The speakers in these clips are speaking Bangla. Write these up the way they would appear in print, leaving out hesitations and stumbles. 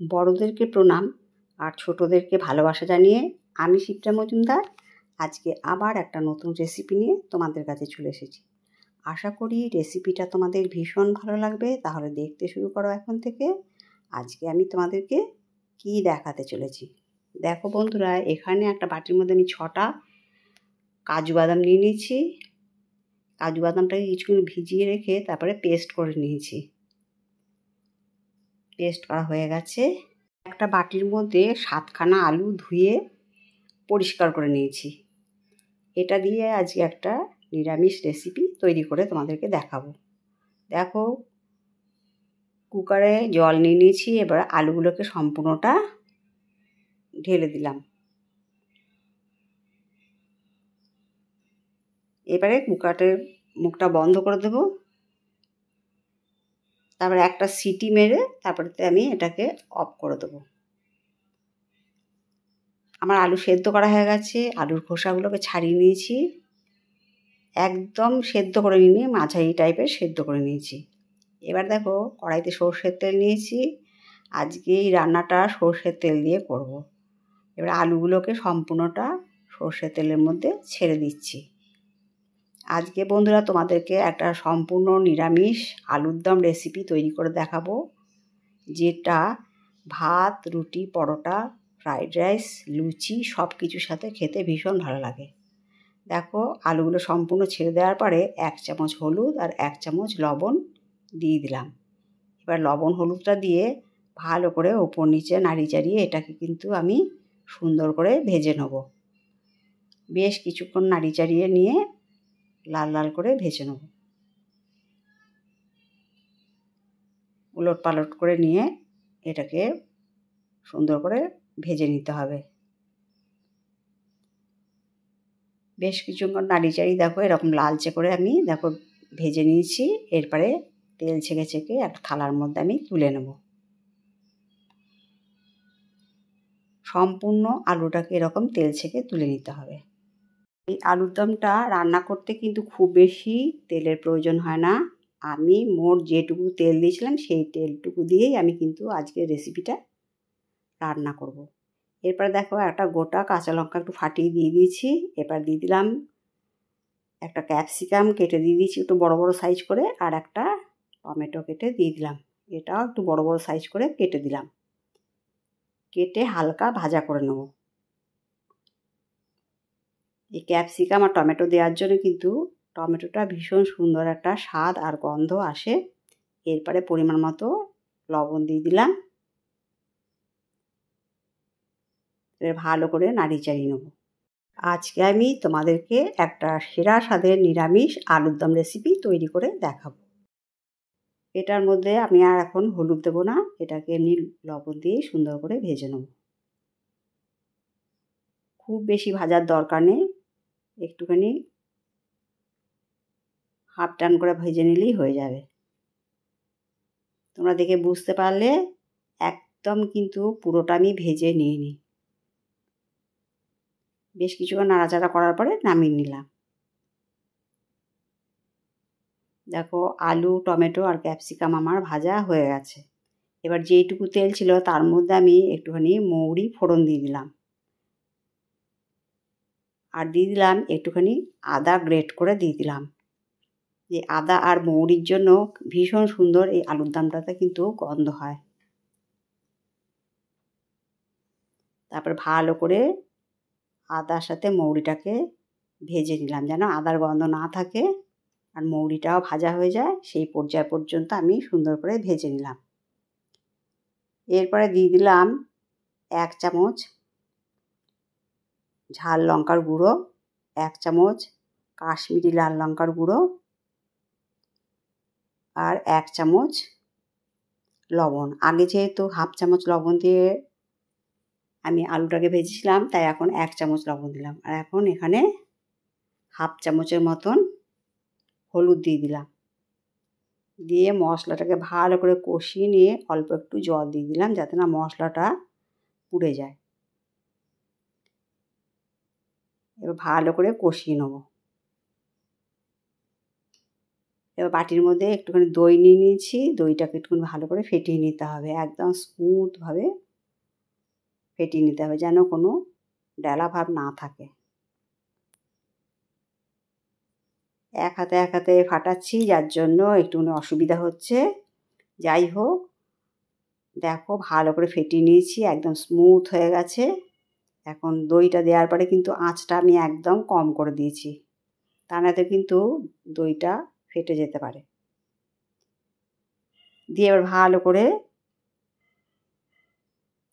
বড়দেরকে প্রণাম আর ছোটদেরকে ভালোবাসা জানিয়ে আমি শিপ্রা মজুমদার আজকে আবার একটা নতুন রেসিপি নিয়ে তোমাদের কাছে চলে এসেছি। আশা করি রেসিপিটা তোমাদের ভীষণ ভালো লাগবে, তাহলে দেখতে শুরু করো এখন থেকে। আজকে আমি তোমাদেরকে কি দেখাতে চলেছি দেখো বন্ধুরা। এখানে একটা বাটির মধ্যে আমি 6টা কাজু বাদাম নিয়ে নিয়েছি। কাজু বাদামটাকে কিছুক্ষণ ভিজিয়ে রেখে তারপরে পেস্ট করে নিয়েছি। পেস্ট করা হয়ে গেছে। একটা বাটির মধ্যে 7খানা আলু ধুয়ে পরিষ্কার করে নিয়েছি। এটা দিয়ে আজকে একটা নিরামিষ রেসিপি তৈরি করে তোমাদেরকে দেখাবো। দেখো, কুকারে জল নিয়ে নিয়েছি। এবার আলুগুলোকে সম্পূর্ণটা ঢেলে দিলাম। এবারে কুকারের মুখটা বন্ধ করে দেবো। তারপরে একটা সিটি মেরে তারপরে আমি এটাকে অফ করে দেবো। আমার আলু সেদ্ধ করা হয়ে গেছে। আলুর খোসাগুলোকে ছাড়িয়ে নিয়েছি। একদম সেদ্ধ করে নিয়ে মাঝারি টাইপের সেদ্ধ করে নিয়েছি। এবার দেখো, কড়াইতে সর্ষের তেল নিয়েছি। আজকে এই রান্নাটা সর্ষের তেল দিয়ে করব। এবার আলুগুলোকে সম্পূর্ণটা সর্ষের তেলের মধ্যে ছেড়ে দিচ্ছি। আজকে বন্ধুরা তোমাদেরকে একটা সম্পূর্ণ নিরামিষ আলুর দম রেসিপি তৈরি করে দেখাবো, যেটা ভাত, রুটি, পরোটা, ফ্রাইড রাইস, লুচি সব কিছুর সাথে খেতে ভীষণ ভালো লাগে। দেখো, আলুগুলো সম্পূর্ণ ছেড়ে দেওয়ার পরে 1 চামচ হলুদ আর 1 চামচ লবণ দিয়ে দিলাম। এবার লবণ হলুদটা দিয়ে ভালো করে ওপর নিচে নাড়িয়ে চাড়িয়ে এটাকে কিন্তু আমি সুন্দর করে ভেজে নেব। বেশ কিছুক্ষণ নাড়িয়ে চাড়িয়ে নিয়ে লাল লাল করে ভেজে নেব। উলট পালট করে নিয়ে এটাকে সুন্দর করে ভেজে নিতে হবে। বেশ কিছুক্ষণ নাড়িয়ে চাড়িয়ে দেখো এরকম লালচে করে আমি দেখো ভেজে নিয়েছি। এরপরে তেল ছেঁকে ছেঁকে একটা থালার মধ্যে আমি তুলে নেব। সম্পূর্ণ আলুটাকে এরকম তেল ছেঁকে তুলে নিতে হবে। এই আলুর দমটা রান্না করতে কিন্তু খুব বেশি তেলের প্রয়োজন হয় না। আমি মোট যেটুকু তেল দিয়েছিলাম সেই তেলটুকু দিয়েই আমি কিন্তু আজকের রেসিপিটা রান্না করব। এরপরে দেখো একটা গোটা কাঁচা লঙ্কা একটু ফাটিয়ে দিয়ে দিয়েছি। এবার দিয়ে দিলাম একটা ক্যাপসিকাম কেটে দিয়ে দিয়েছি একটু বড় বড় সাইজ করে, আর একটা টমেটো কেটে দিয়ে দিলাম। এটাও একটু বড় বড় সাইজ করে কেটে দিলাম। কেটে হালকা ভাজা করে নেব। এই ক্যাপসিকাম আর টমেটো দেওয়ার জন্য কিন্তু টমেটোটা ভীষণ সুন্দর একটা স্বাদ আর গন্ধ আসে। এরপরে পরিমাণ মতো লবণ দিয়ে দিলাম। এবার ভালো করে নাড়িয়ে চাড়িয়ে নেব। আজকে আমি তোমাদেরকে একটা সেরা স্বাদের নিরামিষ আলুর দম রেসিপি তৈরি করে দেখাবো। এটার মধ্যে আমি আর এখন হলুদ দেবো না, এটাকে এমনি লবণ দিয়ে সুন্দর করে ভেজে নেব। খুব বেশি ভাজার দরকার নেই, একটুখানি হাফ টার্ন করে ভেজে নিলেই হয়ে যাবে। তোমরা দেখে বুঝতে পারলে একদম কিন্তু পুরোটা আমি ভেজে নিইনি। বেশ কিছুক্ষণ নাড়াচাড়া করার পরে নামিয়ে নিলাম। দেখো, আলু, টমেটো আর ক্যাপসিকাম আমার ভাজা হয়ে গেছে। এবার যেইটুকু তেল ছিল তার মধ্যে আমি একটুখানি মৌরি ফোড়ন দিয়ে দিলাম। আর দিয়ে দিলাম একটুখানি আদা গ্রেট করে দিয়ে দিলাম। যে আদা আর মৌরির জন্য ভীষণ সুন্দর এই আলুর দমটাতে কিন্তু গন্ধ হয়। তারপর ভালো করে আদার সাথে মৌরিটাকে ভেজে নিলাম, যেন আদার গন্ধ না থাকে আর মৌরিটাও ভাজা হয়ে যায়। সেই পর্যায় পর্যন্ত আমি সুন্দর করে ভেজে নিলাম। এরপরে দিয়ে দিলাম 1 চামচ ঝাল লঙ্কার গুঁড়ো, 1 চামচ কাশ্মীরি লাল লঙ্কার গুঁড়ো আর 1 চামচ লবণ। আগে যেহেতু হাফ চামচ লবণ দিয়ে আমি আলুটাকে ভেজেছিলাম, তাই এখন 1 চামচ লবণ দিলাম। আর এখন এখানে হাফ চামচের মতন হলুদ দিয়ে দিলাম। দিয়ে মশলাটাকে ভালো করে কষিয়ে নিয়ে অল্প একটু জল দিয়ে দিলাম, যাতে না মশলাটা পুড়ে যায়। এবার ভালো করে কষিয়ে নেব। এবার বাটির মধ্যে একটুখানি দই নিয়ে নিয়েছি। দইটাকে একটুখানি ভালো করে ফেটিয়ে নিতে হবে, একদম স্মুথভাবে ফেটিয়ে নিতে হবে, যেন কোনো ডেলা ভাব না থাকে। এক হাতে ফাটাচ্ছি, যার জন্য একটুখানি অসুবিধা হচ্ছে। যাই হোক, দেখো ভালো করে ফেটিয়ে নিয়েছি, একদম স্মুথ হয়ে গেছে। এখন দইটা দেওয়ার পরে কিন্তু আঁচটা আমি একদম কম করে দিয়েছি, তা নাতে কিন্তু দইটা ফেটে যেতে পারে। দিয়ে এবার ভালো করে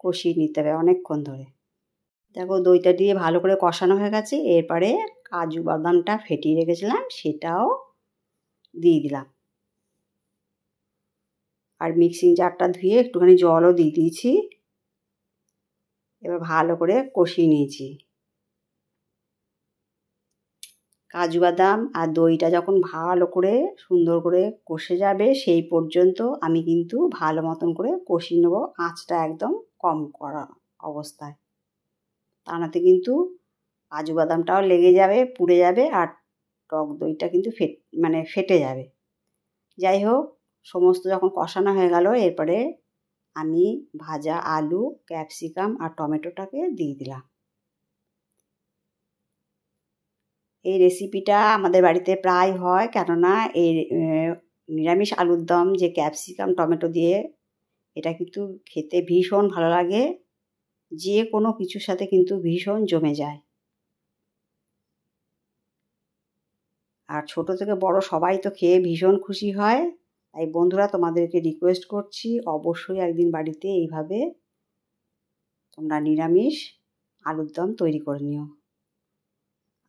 কষিয়ে নিতে হবে অনেকক্ষণ ধরে। দেখো দইটা দিয়ে ভালো করে কষানো হয়ে গেছে। এরপরে কাজু বাদামটা ফেটিয়ে রেখেছিলাম সেটাও দিয়ে দিলাম, আর মিক্সিং জারটা ধুয়ে একটুখানি জলও দিয়ে দিয়েছি। এবার ভালো করে কষিয়ে নিয়েছি। কাজু বাদাম আর দইটা যখন ভালো করে সুন্দর করে কষে যাবে সেই পর্যন্ত আমি কিন্তু ভালো মতন করে কষিয়ে নেবো, আঁচটা একদম কম করা অবস্থায়। তা নাতে কিন্তু কাজু বাদামটাও লেগে যাবে, পুড়ে যাবে, আর টক দইটা কিন্তু ফেটে যাবে। যাই হোক, সমস্ত যখন কষানো হয়ে গেল, এরপরে আমি ভাজা আলু, ক্যাপসিকাম আর টমেটোটাকে দিয়ে দিলাম। এই রেসিপিটা আমাদের বাড়িতে প্রায় হয়, কেননা এই নিরামিষ আলুর দম যে ক্যাপসিকাম টমেটো দিয়ে, এটা কিন্তু খেতে ভীষণ ভালো লাগে, যে কোনো কিছুর সাথে কিন্তু ভীষণ জমে যায়। আর ছোট থেকে বড় সবাই তো খেয়ে ভীষণ খুশি হয়। তাই বন্ধুরা, তোমাদেরকে রিকোয়েস্ট করছি, অবশ্যই একদিন বাড়িতে এইভাবে তোমরা নিরামিষ আলুর দম তৈরি করে নিও।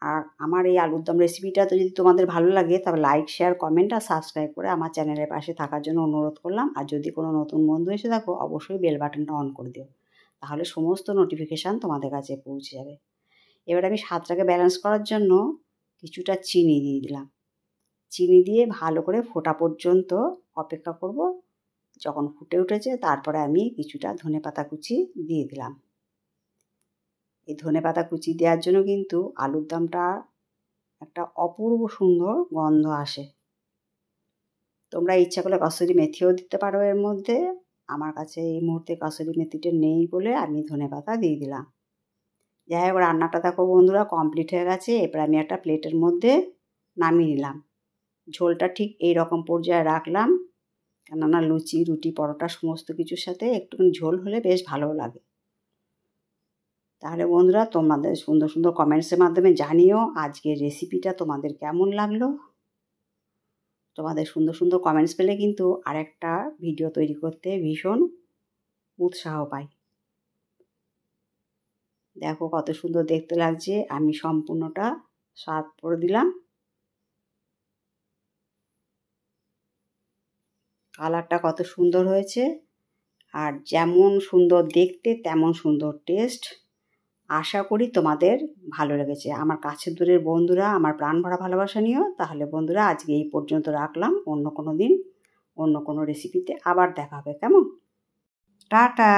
আর আমার এই আলুর দম রেসিপিটা তো যদি তোমাদের ভালো লাগে, তবে লাইক, শেয়ার, কমেন্ট আর সাবস্ক্রাইব করে আমার চ্যানেলের পাশে থাকার জন্য অনুরোধ করলাম। আর যদি কোনো নতুন বন্ধু এসে থাকো, অবশ্যই বেল বাটনটা অন করে দিও, তাহলে সমস্ত নোটিফিকেশান তোমাদের কাছে পৌঁছে যাবে। এবার আমি স্বাদটাকে ব্যালেন্স করার জন্য কিছুটা চিনি দিয়ে দিলাম। চিনি দিয়ে ভালো করে ফোটা পর্যন্ত অপেক্ষা করব। যখন ফুটে উঠেছে, তারপরে আমি কিছুটা ধনেপাতা কুচি দিয়ে দিলাম। এই ধনেপাতা কুচি দেওয়ার জন্য কিন্তু আলুর দমটা একটা অপূর্ব সুন্দর গন্ধ আসে। তোমরা ইচ্ছা করলে কসুরি মেথিও দিতে পারো এর মধ্যে। আমার কাছে এই মুহূর্তে কসুরি মেথিটা নেই বলে আমি ধনেপাতা দিয়ে দিলাম। যাই হোক, রান্নাটা দেখো বন্ধুরা কমপ্লিট হয়ে গেছে। এবার আমি একটা প্লেটের মধ্যে নামিয়ে নিলাম। ঝোলটা ঠিক এই রকম পর্যায়ে রাখলাম, কেননা লুচি, রুটি, পরোটা সমস্ত কিছুর সাথে একটুখানি ঝোল হলে বেশ ভালো লাগে। তাহলে বন্ধুরা, তোমাদের সুন্দর সুন্দর কমেন্টসের মাধ্যমে জানিও আজকের রেসিপিটা তোমাদের কেমন লাগলো। তোমাদের সুন্দর সুন্দর কমেন্টস পেলে কিন্তু আরেকটা ভিডিও তৈরি করতে ভীষণ উৎসাহ পাই। দেখো কত সুন্দর দেখতে লাগছে। আমি সম্পূর্ণটা সার্ভ করে দিলাম। কালারটা কত সুন্দর হয়েছে, আর যেমন সুন্দর দেখতে তেমন সুন্দর টেস্ট। আশা করি তোমাদের ভালো লেগেছে। আমার কাছের দূরের বন্ধুরা আমার প্রাণ ভরা ভালোবাসা নিও। তাহলে বন্ধুরা, আজকে এই পর্যন্ত রাখলাম। অন্য কোনো দিন অন্য কোনো রেসিপিতে আবার দেখা হবে, কেমন? টাটা।